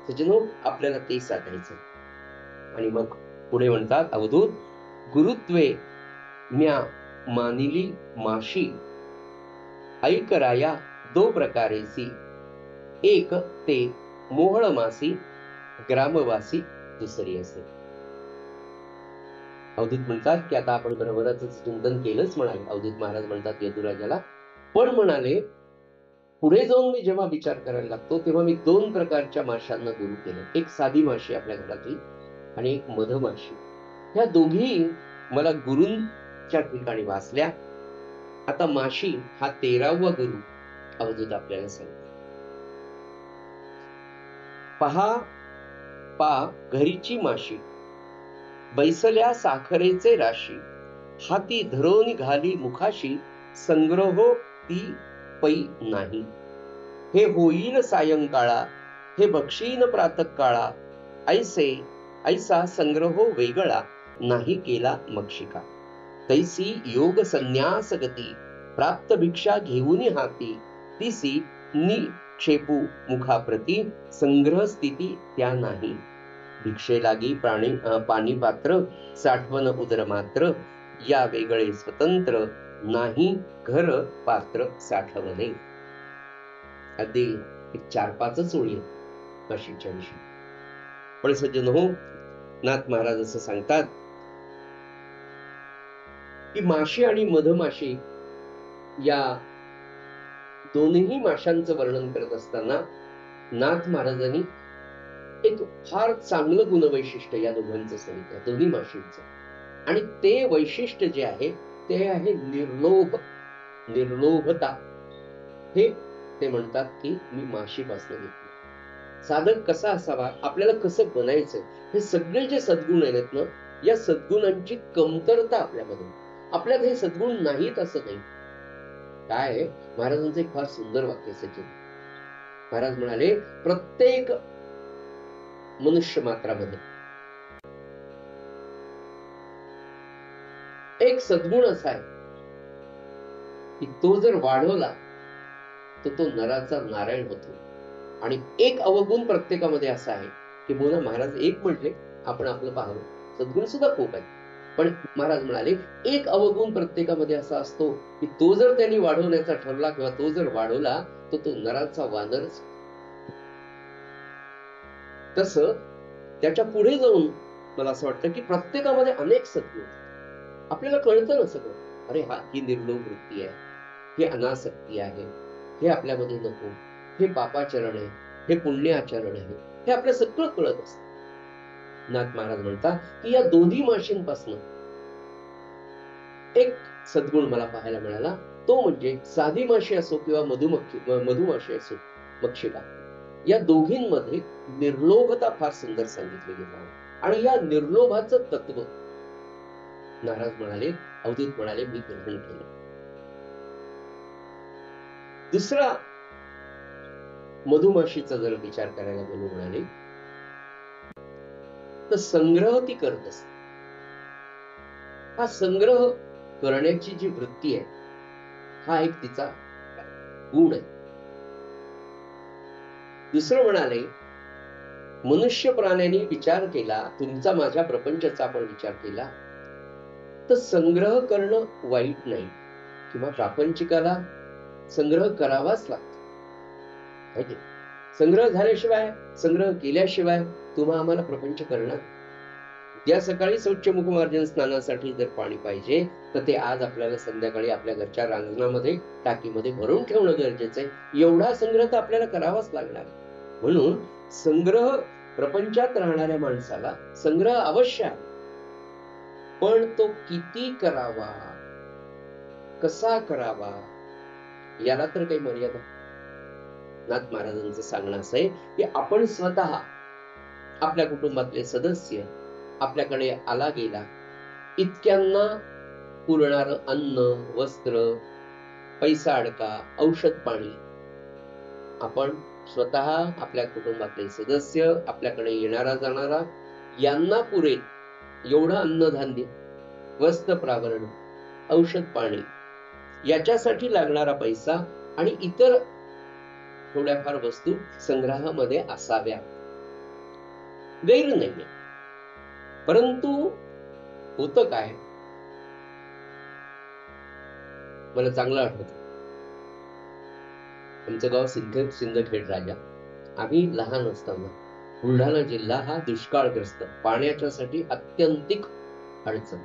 सज्जनो, आपल्याला ते साधायचं. आणि मग पुढे म्हणतात अवधूत, गुरुत्वे म्या मानिली माशी, ऐकराया दो प्रकारेसी, एक ते मोहळ मासी, ग्रामवासी दुसरी असे. अवधूत म्हणतात की आता आपण बरोबरच चिंतन केलंच म्हणाले. अवधूत महाराज म्हणतात यदुराजाला, पण म्हणाले पुढे जाऊन मी जेव्हा विचार करायला लागतो तेव्हा मी दोन प्रकारच्या माशांना गुरु केलं. एक साधी माशी आपल्या घरातली आणि एक मधमाशी. ह्या दोघी मला गुरूंच्या ठिकाणी वाचल्या. आता माशी हा 13वा गुरु अवधूत आपल्याला सांगतो. पहा पा घरीची माशी, बैसल्या साखरेचे राशी, हाती धरून घाली मुखाशी, संग्रहो ती पै नाही. हे होईल सायंकाळा, हे बक्षीन प्रातःकाळा, ऐसा संग्रहो वेगळा, नाही केला मक्षिका. तैसी योग संन्यास गती, प्राप्त भिक्षा घेऊन हाती, तिसी निक्षेपू मुखाप्रती, संग्रह स्थिती त्या नाही. भिक्षे लागी पाणी पात्र, साठवण उदर मात्र, या वेगळे स्वतंत्र, नाही घर पात्र साठवणे. अगदी 4-5 ओळी माशीच्या विषयी. पण सज्जन हो, नाथ महाराज असं सांगतात की माशी आणि मधमाशी या दोन्ही माशांचं वर्णन करत असताना नाथ महाराजांनी एक फार चांगलं गुणवैशिष्ट्य या दोघांचं सांगितलं, दोन्ही माशींचं. आणि ते वैशिष्ट्य जे आहे ते आहे निर्लोभता. हे ते म्हणतात की मी माशीपासून घेतलं. साधक कसा असावा, आपल्याला कसं बनायचंय, हे सगळे जे सद्गुण आहेत ना, या सद्गुणांची कमतरता आपल्यामध्ये. आपल्यात हे सद्गुण नाहीत असं नाही. काय महाराजांचं एक फार सुंदर वाक्य सचिन. महाराज म्हणाले प्रत्येक मनुष्य मात्रामध्ये एक सद्गुण असा आहे की तो जर वाढवला तर तो नराचा नारायण होतो. आणि एक अवगुण प्रत्येकामध्ये असा आहे की बोला महाराज एक म्हटले, आपण आपलं पाहावं, सद्गुण सुद्धा खूप आहे, पण महाराज म्हणाले एक अवगुण प्रत्येकामध्ये असा असतो की तो जर त्यांनी वाढवण्याचा ठरला किंवा तो जर वाढवला तर तो नराचा वानरच. तसं त्याच्या पुढे जाऊन मला असं वाटतं की प्रत्येकामध्ये अनेक सद्गुण आपल्याला कळतं ना सगळं. अरे हा, ही निर्लोभ वृत्ती आहे, ही अनासक्ती आहे, हे आपल्यामध्ये नको, हे पापाचरण आहे, हे पुण्याचरण आहे, हे आपल्या सगळं कळत असतं. नाथ महाराज म्हणतात की या दोन्ही माशींपासून एक सद्गुण मला पाहायला मिळाला, तो म्हणजे साधी माशी असो किंवा मधुमाशी असो, मक्षिका, या दोघींमध्ये निर्लोभता फार सुंदर सांगितली गेली आहे. आणि या निर्लोभाचं तत्व महाराज म्हणाले, अवधूत म्हणाले, मी ग्रहण केलं. दुसरा मधुमाशीचा जर विचार करायला गेलो म्हणाले तर संग्रह ती करत असते. हा संग्रह करण्याची जी वृत्ती आहे हा एक तिचा गुण आहे. दुसरं म्हणाले, मनुष्य प्राण्यांनी विचार केला, तुमचा माझ्या प्रपंचाचा आपण विचार केला तर संग्रह करणं वाईट नाही, किंवा प्रापंचिकाला संग्रह करावाच लागतो. संग्रह झाल्याशिवाय, संग्रह केल्याशिवाय तुम्हा आम्हाला प्रपंच करणार. ज्या सकाळी स्वच्छ मुखमार्जन स्नानासाठी जर पाणी पाहिजे तर ते आज आपल्याला संध्याकाळी आपल्या घरच्या रांजणामध्ये टाकीमध्ये भरून ठेवणं गरजेचं आहे. एवढा संग्रह तर आपल्याला करावाच लागणार. म्हणून संग्रह, प्रपंचात राहणाऱ्या माणसाला संग्रह अवश्य आहे, पण तो किती करावा, कसा करावा, याला तर काही मर्यादा. नाथ महाराजांचं सांगणं असं आहे की आपण स्वतः, आपल्या कुटुंबातले सदस्य, आपल्याकडे आला गेला इतक्यांना पुरणारं अन्न, वस्त्र, पैसा अडका, औषध पाणी, आपण स्वतः, आपल्या कुटुंबातले सदस्य, आपल्याकडे येणारा जाणारा यांना पुरेल एवढं अन्नधान्य, वस्त्र प्रावरण, औषध पाणी, याच्यासाठी लागणारा पैसा आणि इतर थोड्याफार वस्तू संग्रहामध्ये असाव्या, गैर नाहीये. परंतु होतं काय, मला चांगलं आठवतं, आमचं गाव सिंदखेड राजा. आम्ही लहान असताना बुलढाणा जिल्हा हा दुष्काळग्रस्त, पाण्याच्यासाठी अत्यंतिक अडचण.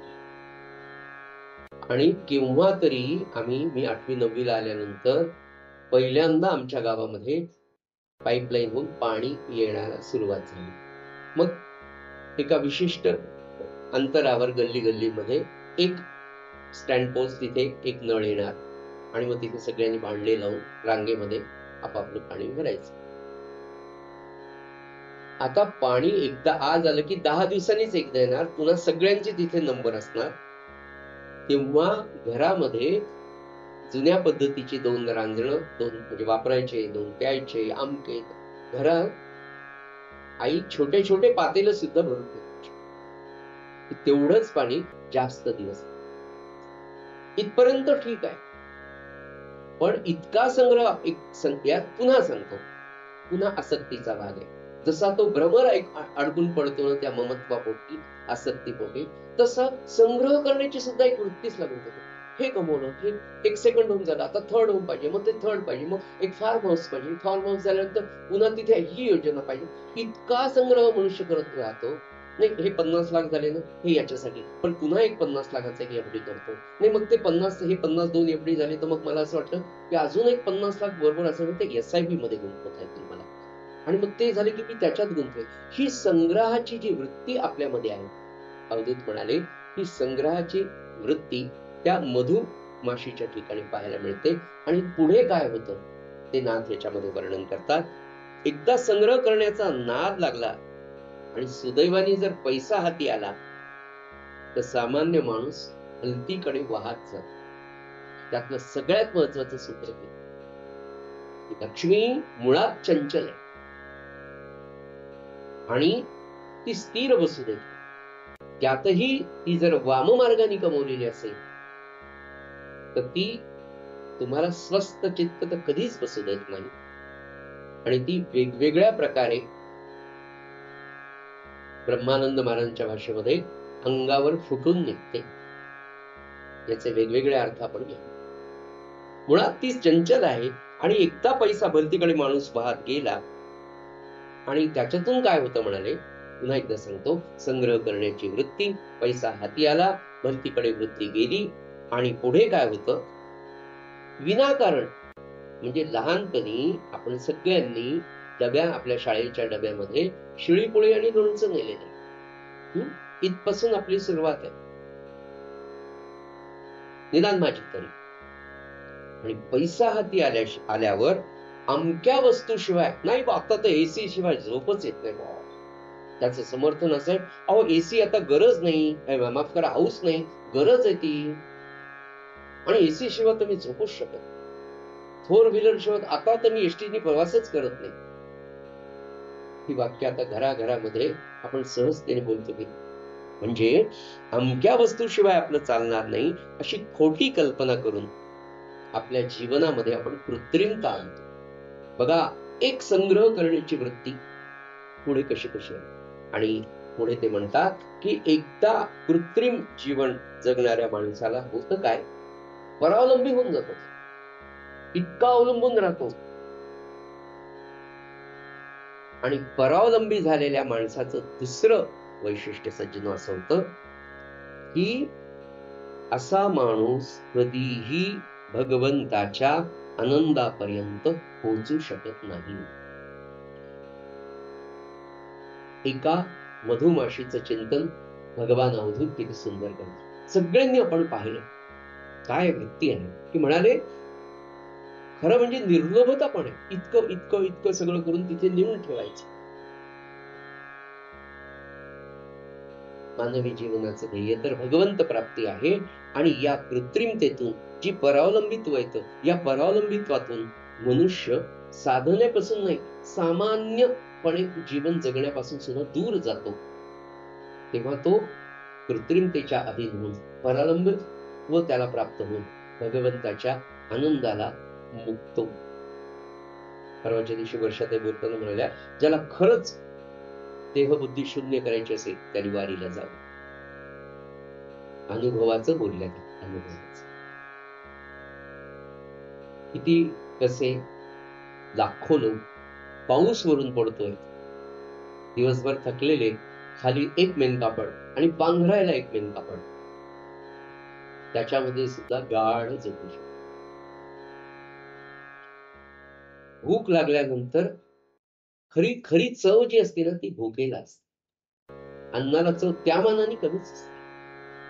आणि केव्हा तरी मी 8वी-9वीला आल्यानंतर पहिल्यांदा आमच्या गावामध्ये पाईपलाईन होऊन पाणी येण्याला सुरुवात झाली. मग एका विशिष्ट अंतरावर गल्ली गल्लीमध्ये एक स्टँड पोस्ट, तिथे एक नळ येणार आणि मग तिथे सगळ्यांनी भांडे लावून रांगेमध्ये आपापलं पाणी भरायचं. आता पाणी एकदा आज आलं की 10 दिवसांनीच एकदा येणार, पुन्हा सगळ्यांचे तिथे नंबर असणार. तेव्हा घरामध्ये जुन्या पद्धतीची 2 रांजणं, 2 म्हणजे वापरायचे, 2 प्यायचे, आमके. घरात आई छोटे छोटे पातेलं सुद्धा भरून ठेवायची. तेवढंच पाणी जास्त दिवस. इथपर्यंत ठीक आहे, पण इतका संग्रह, यात पुन्हा सांगतो, पुन्हा आसक्तीचा भाग आहे. जसा तो भ्रमर अडकून पडतो ना त्या ममत्वापोटी, आसक्तीपोटी, तसा संग्रह करण्याची सुद्धा एक वृत्तीच लागून जाते. हे कमवलं, हे 1 सेकंड होऊन झालं, आता 3rd होम पाहिजे, मग ते 3rd पाहिजे, मग एक फार्म हाऊस पाहिजे, फार्म हाऊस झाल्यानंतर पुन्हा तिथे ही योजना पाहिजे. इतका संग्रह मनुष्य करत राहतो. नाही, हे 50 लाख झाले ना, हे याच्यासाठी, पण पुन्हा एक 50 लाखाचा एक एफडी करतो. नाही, मग ते 50, हे 50 2 एफडी झाले, तर मग मला असं वाटतं की अजून एक 50 लाख बरोबर असं ते SIP मध्ये गुंतवता येतील मला, आणि मग ते झाले की मी त्याच्यात गुंतवेल. ही संग्रहाची जी वृत्ती आपल्यामध्ये आहे, अवधूत म्हणाले ही संग्रहाची वृत्ती त्या मधुमाशीच्या ठिकाणी पाहायला मिळते. आणि पुढे काय होतं ते नाथ याच्यामध्ये वर्णन करतात. एकदा संग्रह करण्याचा नाद लागला आणि सुदैवाने जर पैसा हाती आला तर सामान्य माणूस हलतीकडे वाहत जातो. त्यातलं सगळ्यात महत्वाचं सूत्र हे, लक्ष्मी मुळात चंचल आहे आणि ती स्थिर बसू देत. त्यातही ती जर वाममार्गाने कमवलेली असेल तर ती तुम्हाला स्वस्थ चित्त तर कधीच बसू देत नाही, आणि ती वेगवेगळ्या प्रकारे ब्रह्मानंद महाराजांच्या भाषेमध्ये अंगावर फुटून निघते. याचे वेगवेगळे अर्थ आपण घेऊ. मुळात ती चंचल आहे आणि एकदा पैसा भलतीकडे माणूस वाहत गेला आणि त्याच्यातून काय होतं म्हणाले, पुन्हा एकदा सांगतो, संग्रह करण्याची वृत्ती, पैसा हाती आला, भलतीकडे वृत्ती गेली, आणि पुढे काय होतं, विनाकारण, म्हणजे लहानपणी आपण सगळ्यांनी आपल्या शाळेच्या डब्यामध्ये शिळीपोळी आणि लोणचं नेलेलं, इथपासून आपली सुरुवात आहे, निदान माझी तरी. आणि पैसा हाती आल्यावर अमक्या वस्तूशिवाय नाही, आता तर AC शिवाय झोपच येत नाही बाबा. त्याचं समर्थन असं आहे, अहो AC आता गरज नाही, माफ करा, हाऊस नाही, गरज आहे ती, आणि AC शिवाय तर मी झोपूच शकत, 4 व्हीलर शिवाय आता तर मी एसटीने प्रवासच करत नाही. ही वाक्य आता घराघरामध्ये आपण सहजतेने बोलतो की, म्हणजे अमक्या वस्तूशिवाय आपलं चालणार नाही अशी खोटी कल्पना करून आपल्या जीवनामध्ये आपण कृत्रिमता आणतो. बघा, एक संग्रह करण्याची वृत्ती पुढे कशी आहे. आणि पुढे ते म्हणतात की एकदा कृत्रिम जीवन जगणाऱ्या माणसाला होतं काय, परावलंबी होऊन जातो, इतका अवलंबून राहतो. आणि परावलंबी झालेल्या माणसाचं दुसरं वैशिष्ट्य सज्जनो असं होतं की असा माणूस कधीही भगवंताच्या आनंदापर्यंत पोहोचू शकत नाही. एका मधुमाशीचं चिंतन भगवान अवधूत किती सुंदर करतात. सगळ्यांनी आपण पाहिलं काय व्यक्ती आहे की म्हणाले खरं म्हणजे निर्लोभता पण आहे. इतकं इतकं इतकं सगळं करून तिथे नेऊन ठेवायचं. मानवी जीवनाचं ध्येय तर भगवंत प्राप्ती आहे आणि या कृत्रिमतेतून जी परावलंबित्व येतं या परावलंबित्वातून मनुष्य साधण्यापासून नाही सामान्यपणे जीवन जगण्यापासून सुद्धा दूर जातो. तेव्हा तो कृत्रिमतेच्या अधीन होऊन परावलंबित व त्याला प्राप्त होऊन भगवंताच्या आनंदाला मुक्तो. परवाच्या दिवशी वर्षाताई बोलताना म्हणाल्या ज्याला खरंच देहबुद्धी शून्य करायची असेल त्याने वारीला जावं. अनुभवाचं बोलल्या अनुभवाचं किती कसे लाखो लोक पाऊस वरून पडतोय दिवसभर थकलेले खाली एक मेनकापड आणि पांघरायला एक मेनकापड त्याच्यामध्ये सुद्धा गाढ झोपू शकतो. भूक लागल्यानंतर खरी खरी चव जी असते ना ती भुकेला असते. अन्नाला चव त्या मानाने कमीच असते.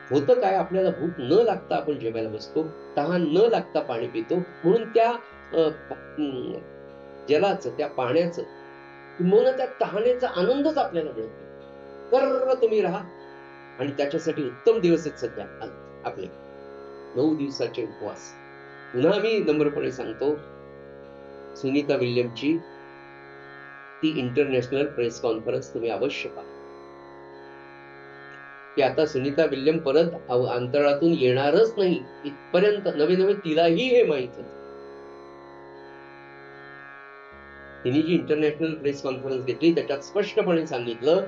होतं काय आपल्याला भूक न लागता आपण जेवायला बसतो तहान न लागता पाणी पितो म्हणून त्या जलाचं त्या पाण्याचं किंवा त्या तहानेचा आनंदच आपल्याला मिळतो. कर्र तुम्ही राहा आणि त्याच्यासाठी उत्तम दिवस आहेत सध्या आपले 9 दिवसाचे उपवास. पुन्हा मी नम्रपणे सांगतो सुनीता विल्यमची ती इंटरनॅशनल प्रेस कॉन्फरन्स तुम्ही अवश्य पहा. की आता सुनीता विल्यम परत अंतराळातून येणारच नाही इथपर्यंत नवे नवे तिलाही हे माहित होतं. तिने जी इंटरनॅशनल प्रेस कॉन्फरन्स घेतली त्याच्यात स्पष्टपणे सांगितलं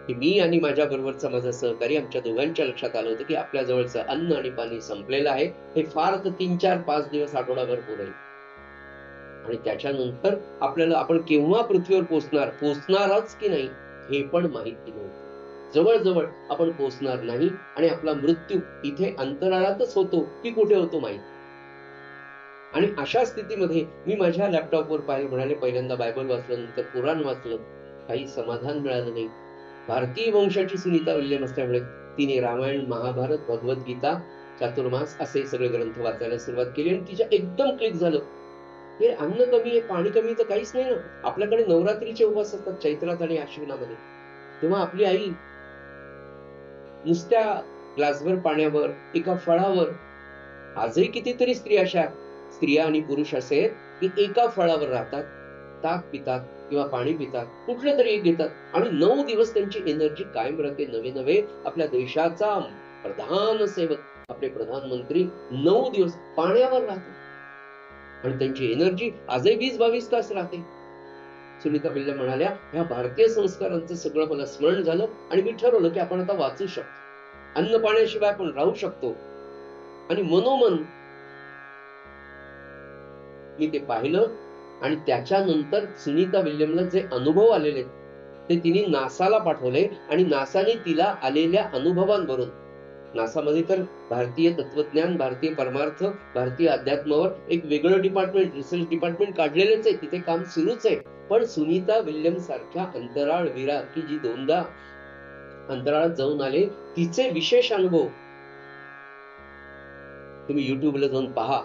की मी आणि माझ्या बरोबरचा माझा सहकारी आमच्या दोघांच्या लक्षात आलं होतं की आपल्या जवळचं अन्न आणि पाणी संपलेलं आहे. हे फार तर 3, 4, 5 दिवस आठवडाभर पुरेल आणि त्याच्यानंतर आपल्याला आपण केव्हा पृथ्वीवर पोचणारच की नाही हे पण माहिती नव्हतं. जवळजवळ आपण पोचणार नाही आणि आपला मृत्यू इथे अंतराळातच होतो की कुठे होतो माहिती. आणि अशा स्थितीमध्ये मी माझ्या लॅपटॉपवर पाहिलं म्हणाले पहिल्यांदा बायबल वाचलं नंतर कुराण वाचलं काही समाधान मिळालं नाही. भारतीय वंशाची सुनीता विल्यम असल्यामुळे तिने रामायण महाभारत भगवद्गीता चातुर्मास असे सगळे ग्रंथ वाचायला सुरुवात केली आणि तिच्या एकदम क्लिक झालं हे अन्न कमी आहे पाणी कमी तर काहीच नाही ना. आपल्याकडे नवरात्रीचे उपवास असतात चैत्रात आणि आश्विनामध्ये. तेव्हा आपली आई नुसत्या ग्लासभर पाण्यावर एका फळावर आजही कितीतरी स्त्रिया आणि पुरुष असे की एका फळावर राहतात ताक पितात किंवा पाणी पितात कुठलं तरी एक घेतात आणि 9 दिवस त्यांची एनर्जी कायम राहते. नवे नवे आपल्या देशाचा प्रधान सेवक आपले प्रधानमंत्री 9 दिवस पाण्यावर राहतात आणि त्यांची एनर्जी आजही 20-22 तास राहते. सुनीता विल्यम म्हणाल्या ह्या भारतीय संस्कारांचं सगळं मला स्मरण झालं आणि मी ठरवलं की आपण आता वाचू शकतो अन्न पाण्याशिवाय आपण राहू शकतो. आणि मनोमन मी ते पाहिलं आणि त्याच्यानंतर सुनीता विल्यमला जे अनुभव आलेले ते तिने नासाला पाठवले आणि नासाने तिला आलेल्या अनुभवांवरून नासामध्ये तर भारतीय तत्वज्ञान भारतीय परमार्थ भारतीय अध्यात्मावर एक वेगळं डिपार्टमेंट रिसर्च डिपार्टमेंट काढलेलेच आहे तिथे काम सुरूच आहे. पण सुनीता विल्यम सारख्या अंतराळवीरा की जी 2दा अंतराळात जाऊन आले तिचे विशेष अनुभव तुम्ही युट्यूबला जाऊन पहा.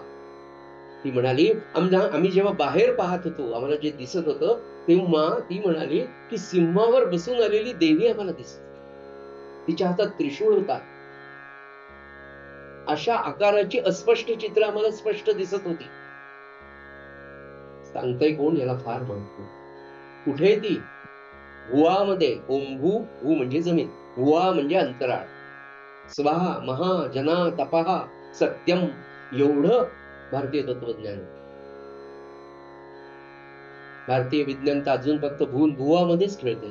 ती म्हणाली आम्ही जेव्हा बाहेर पाहत होतो आम्हाला जे दिसत होतं तेव्हा ती म्हणाली की सिंहावर बसून आलेली देवी आम्हाला दिसत तिच्या हातात त्रिशूळ होता. अशा आकाराची अस्पष्ट चित्र आम्हाला स्पष्ट दिसत होती. सांगताय कोण याला फार महत्व. कुठे ती भुवामध्ये ओंभू भू म्हणजे जमीन भुवा म्हणजे अंतराळ स्वाहा महा जना तपहा सत्यम एवढं भारतीय तत्वज्ञान. भारतीय विज्ञान तर अजून फक्त भुवामध्येच खेळते.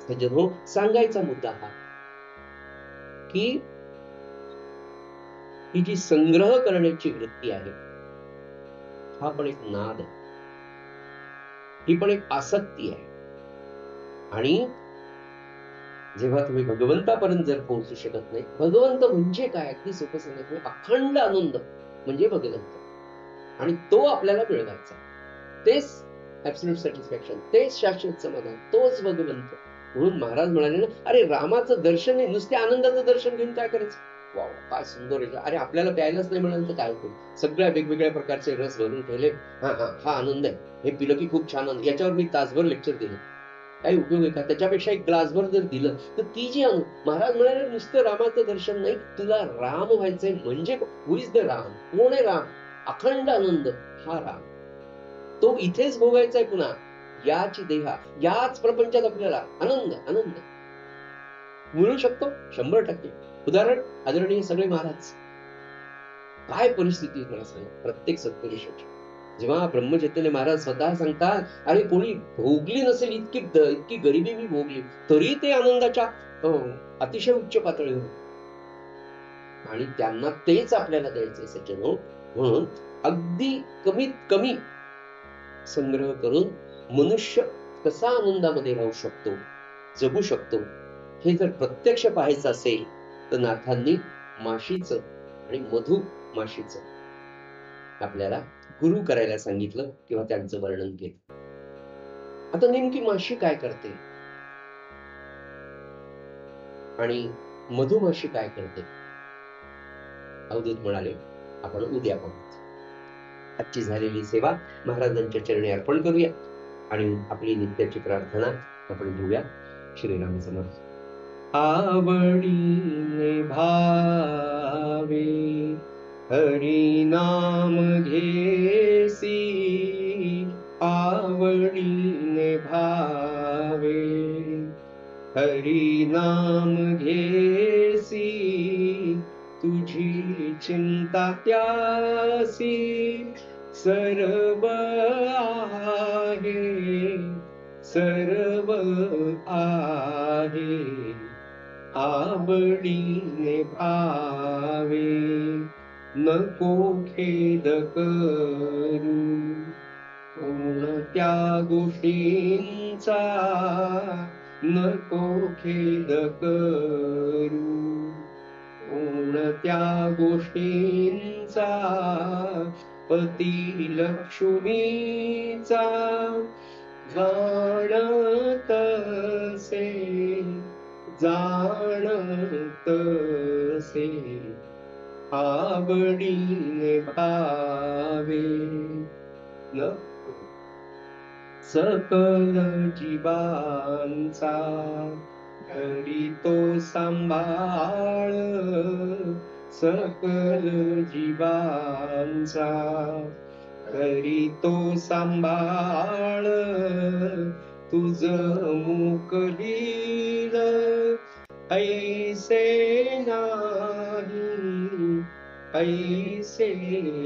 सज्जनो सांगायचा मुद्दा हा की ही जी संग्रह करण्याची वृत्ती आहे हा पण एक नाद आहे. ही पण एक आसक्ती आहे. आणि जेव्हा तुम्ही भगवंतापर्यंत जर पोहोचू शकत नाही, भगवंत म्हणजे काय अगदी सोपं सांगितलं, अखंड आनंद म्हणजे भगवंत. आणि तो आपल्याला मिळवायचा, तेच ऍब्सोल्यूट सॅटिस्फॅक्शन, तेच शाश्वत समाधान, तोच भगवंत. म्हणून महाराज म्हणाले ना, अरे रामाचं दर्शन नाही, नुसते आनंदाचं दर्शन घेऊन काय करायचं. वाव, काय सुंदर आहे. अरे आपल्याला प्यायलाच नाही मिळालं तर काय होईल. सगळ्या वेगवेगळ्या प्रकारचे रस भरून ठेवले. हा आनंद आहे, हे पिलं की खूप छान आनंद. याच्यावर मी तासभर लेक्चर दिलं, काही उपयोग आहे का. त्याच्यापेक्षा एक ग्लासभर जर दिलं तर ती जी महाराज म्हणाले, नुसतं रामाचं दर्शन नाही, तुला राम व्हायचंय. म्हणजे हु इज द राम, कोण आहे राम. अखंड आनंद हा राम, तो इथेच भोगायचा आहे पुन्हा. याची देहा, याच प्रपंचात आपल्याला आनंद आनंद मिळू शकतो 100%. उदाहरण आदरणीय सगळे महाराज, काय परिस्थिती मला सांगा. प्रत्येक सत्पुरुषाची जेव्हा ब्रह्मचैतन्य महाराज स्वतः सांगतात, अरे कोणी भोगली नसेल इतकी गरिबी मी भोगली, तरी ते आनंदाच्या अतिशय उच्च पातळीवर, आणि त्यांना तेच आपल्याला द्यायचंय सज्जनो. म्हणून अगदी कमीत कमी संग्रह करून मनुष्य कसा आनंदामध्ये राहू शकतो, जगू शकतो, हे जर प्रत्यक्ष पाहायचं असेल तर नाथांनी माशीचं आणि मधुमाशीचं आपल्याला गुरु करायला सांगितलं किंवा त्यांचं वर्णन केलं. आता नेमकी माशी काय करते आणि मधुमाशी काय करते, अवधूत म्हणाले आपण उद्या पाहू. आजची झालेली सेवा महाराजांच्या चरणी अर्पण करूया आणि आपली नित्याची प्रार्थना आपण घेऊया. श्रीराम समर्थ. आवडीने भावे हरी नाम घेसी, आवडीने भावे हरी नाम घेसी, तुझी चिंता त्यासी सर्व आहे, सर्व आहे. आवडीने भावे नको खेद करू, कोणत्या गोष्टींचा नको खेद करू, कोणत्या गोष्टींचा पती लक्ष्मीचा जाणतसे, जाणतसे. आवडीने भावे नको सकल जीवांचा करी तो सांभाळ, सकल जीवांचा करी तो सांभाळ. तुझ मुख लील ऐसे नाही, ऐसे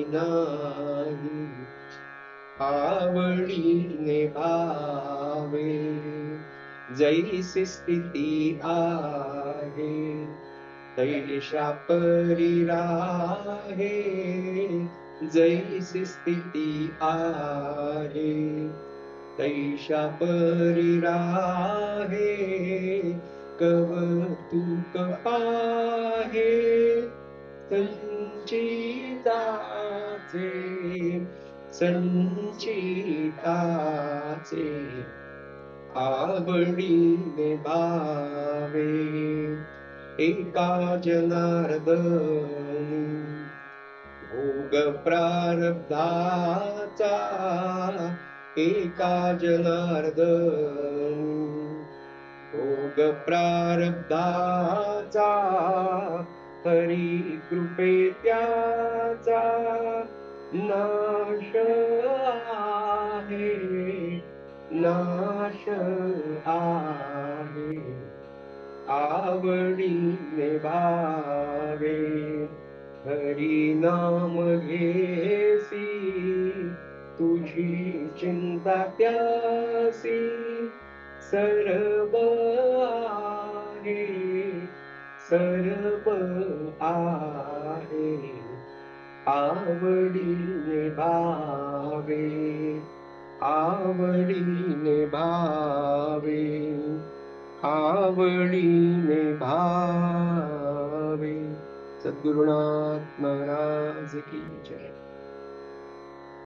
नाही. आवडीने भावे जैसी स्थिती आहे, तैशा परी राहे. जैसी स्थिती आहे, तैशा परी राहे. कवतुक पाहे संचिताचे, संचिताचे. आवडीने भावे एका जनार्दनी भोग प्रारब्धाचा, एका जनार्दनी भोग प्रारब्धाचा. हरी कृपे त्याचा नाश आहे, नाश आहे. आवडीने भावे हरी नाम घेसी, तुझी चिंता त्यासी सर्व आहे, सर्व आहे. आवडीने भावे आवडीने भावे, आवडीने भावे. सद्गुरुनाथ महाराज की